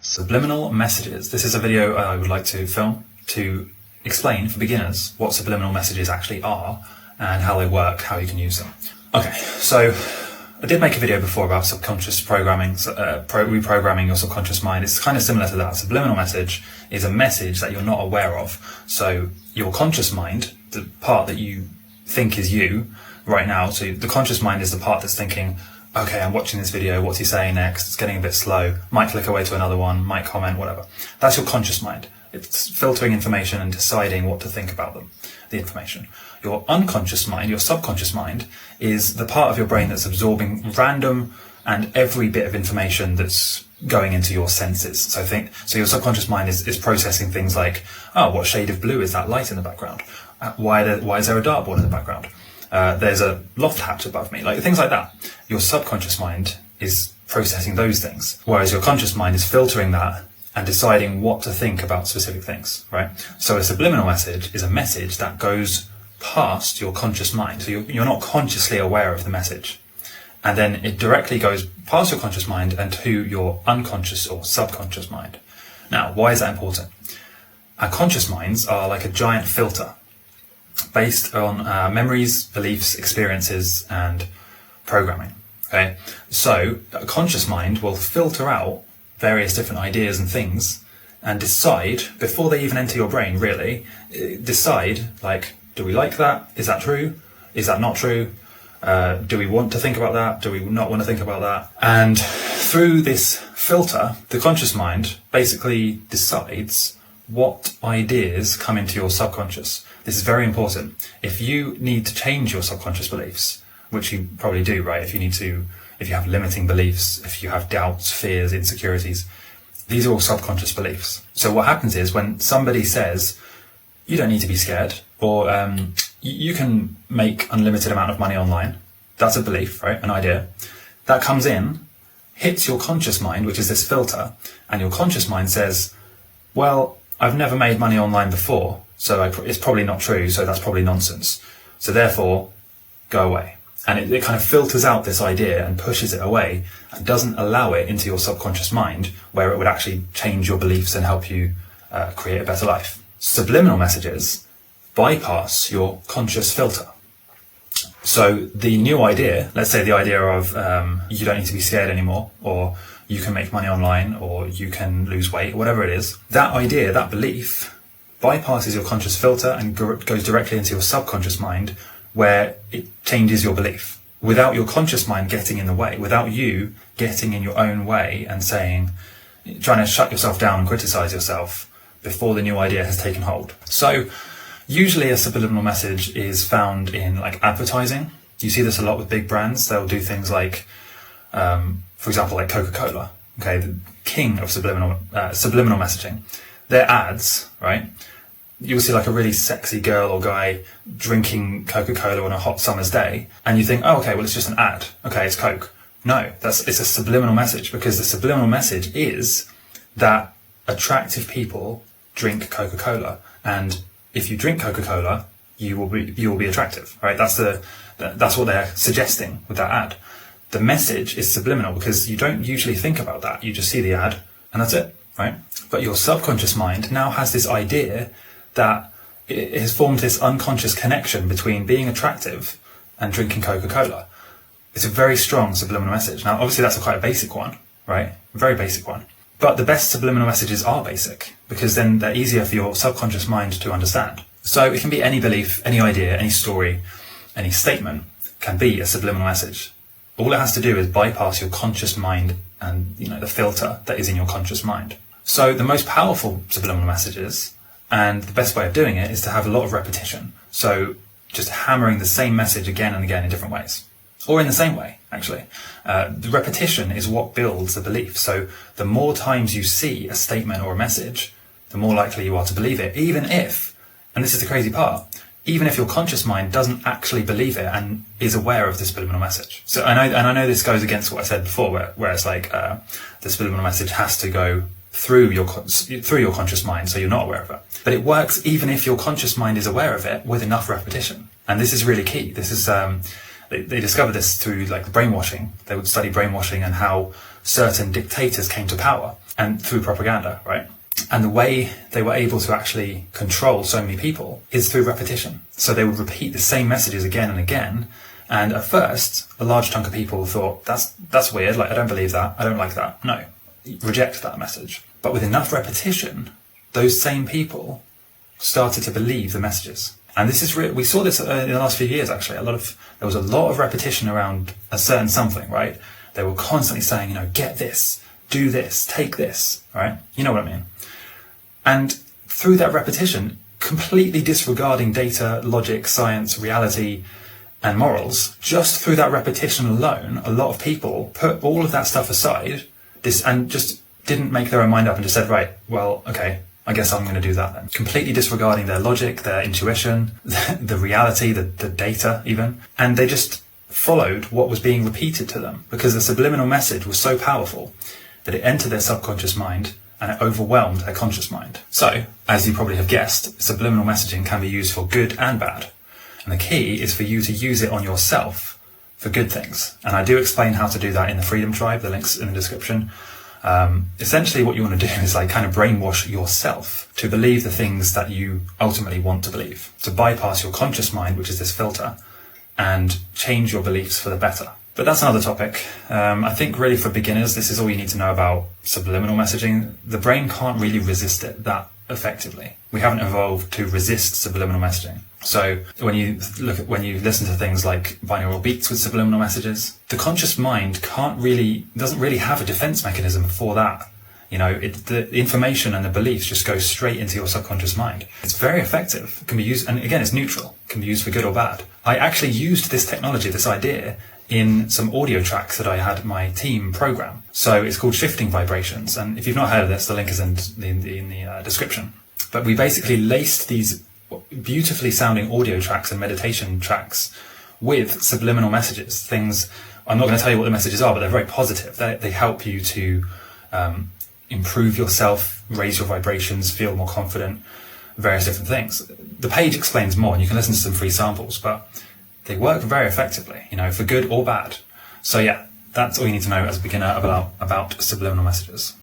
Subliminal messages. This is a video I would like to film to explain for beginners what subliminal messages actually are and how they work, how you can use them. Okay, so I did make a video before about subconscious programming, reprogramming your subconscious mind. It's kind of similar to that. Subliminal message is a message that you're not aware of. So your conscious mind, the part that you think is you right now, so the conscious mind is the part that's thinking, okay, I'm watching this video, what's he saying next? It's getting a bit slow, might click away to another one, might comment, whatever. That's your conscious mind. It's filtering information and deciding what to think about the information. Your unconscious mind, your subconscious mind, is the part of your brain that's absorbing random and every bit of information that's going into your senses. So your subconscious mind is processing things like, oh, what shade of blue is that light in the background? Why is there a dartboard in the background? There's a loft hatch above me, like things like that. Your subconscious mind is processing those things, whereas your conscious mind is filtering that and deciding what to think about specific things, right? So a subliminal message is a message that goes past your conscious mind. So you're not consciously aware of the message. And then it directly goes past your conscious mind and to your unconscious or subconscious mind. Now, why is that important? Our conscious minds are like a giant filter based on memories, beliefs, experiences, and programming. Okay, so a conscious mind will filter out various different ideas and things and decide, before they even enter your brain, really, decide, like, do we like that? Is that true? Is that not true? Do we want to think about that? Do we not want to think about that? And through this filter, the conscious mind basically decides what ideas come into your subconscious. This is very important. If you need to change your subconscious beliefs, which you probably do, right? If you have limiting beliefs, if you have doubts, fears, insecurities, these are all subconscious beliefs. So what happens is when somebody says, you don't need to be scared, or you can make unlimited amount of money online, that's a belief, right? An idea. That comes in, hits your conscious mind, which is this filter, and your conscious mind says, well, I've never made money online before, so it's probably not true, so that's probably nonsense. So therefore, go away. And it kind of filters out this idea and pushes it away and doesn't allow it into your subconscious mind, where it would actually change your beliefs and help you create a better life. Subliminal messages bypass your conscious filter. So the new idea, let's say the idea of you don't need to be scared anymore, or you can make money online, or you can lose weight, whatever it is, that idea, that belief, bypasses your conscious filter and goes directly into your subconscious mind, where it changes your belief. Without your conscious mind getting in the way, without you getting in your own way and trying to shut yourself down and criticize yourself before the new idea has taken hold. So usually a subliminal message is found in like advertising. You see this a lot with big brands. They'll do things like, for example, like Coca-Cola, okay, the king of subliminal messaging. Their ads, right? You'll see like a really sexy girl or guy drinking Coca-Cola on a hot summer's day, and you think, oh, okay, well, it's just an ad. Okay, it's Coke. No, it's a subliminal message, because the subliminal message is that attractive people drink Coca-Cola, and if you drink Coca-Cola, you will be attractive, right? That's what they're suggesting with that ad. The message is subliminal because you don't usually think about that. You just see the ad and that's it, right? But your subconscious mind now has this idea that it has formed this unconscious connection between being attractive and drinking Coca-Cola. It's a very strong subliminal message. Now, obviously that's quite a basic one, right? A very basic one. But the best subliminal messages are basic, because then they're easier for your subconscious mind to understand. So it can be any belief, any idea, any story, any statement can be a subliminal message. All it has to do is bypass your conscious mind and, the filter that is in your conscious mind. So the most powerful subliminal messages, and the best way of doing it, is to have a lot of repetition. So just hammering the same message again and again in different ways. Or in the same way, actually. The repetition is what builds the belief. So the more times you see a statement or a message, the more likely you are to believe it, even if, and this is the crazy part, even if your conscious mind doesn't actually believe it and is aware of the subliminal message. So I know this goes against what I said before, where it's like the subliminal message has to go through your conscious mind, so you're not aware of it. But it works even if your conscious mind is aware of it with enough repetition. And this is really key. This is they discovered this through like brainwashing. They would study brainwashing and how certain dictators came to power. and through propaganda, right? And the way they were able to actually control so many people is through repetition. So they would repeat the same messages again and again. And at first, a large chunk of people thought, that's weird, like, I don't believe that, I don't like that. No, reject that message. But with enough repetition, those same people started to believe the messages. And this is we saw this in the last few years, actually. There was a lot of repetition around a certain something, right? They were constantly saying, get this, do this, take this, right? You know what I mean? And through that repetition, completely disregarding data, logic, science, reality, and morals, just through that repetition alone, a lot of people put all of that stuff aside and just didn't make their own mind up and just said, right, well, okay, I guess I'm going to do that then. Completely disregarding their logic, their intuition, the reality, the data even. And they just followed what was being repeated to them because the subliminal message was so powerful that it entered their subconscious mind and it overwhelmed their conscious mind. So, as you probably have guessed, subliminal messaging can be used for good and bad. And the key is for you to use it on yourself for good things. And I do explain how to do that in the Freedom Tribe, the link's in the description. Essentially what you want to do is kind of brainwash yourself to believe the things that you ultimately want to believe. To bypass your conscious mind, which is this filter, and change your beliefs for the better. But that's another topic. I think really for beginners, this is all you need to know about subliminal messaging. The brain can't really resist it that effectively. We haven't evolved to resist subliminal messaging. So when you listen to things like binaural beats with subliminal messages, the conscious mind doesn't really have a defense mechanism for that. The information and the beliefs just go straight into your subconscious mind. It's very effective. It can be used, and again, it's neutral. It can be used for good or bad. I actually used this technology, this idea, in some audio tracks that I had my team program. So it's called Shifting Vibrations. And if you've not heard of this, the link is in the description. But we basically laced these beautifully sounding audio tracks and meditation tracks with subliminal messages. Things, I'm not going to tell you what the messages are, but they're very positive. They help you to improve yourself, raise your vibrations, feel more confident, various different things. The page explains more, and you can listen to some free samples, but they work very effectively, for good or bad. So yeah, that's all you need to know as a beginner about subliminal messages.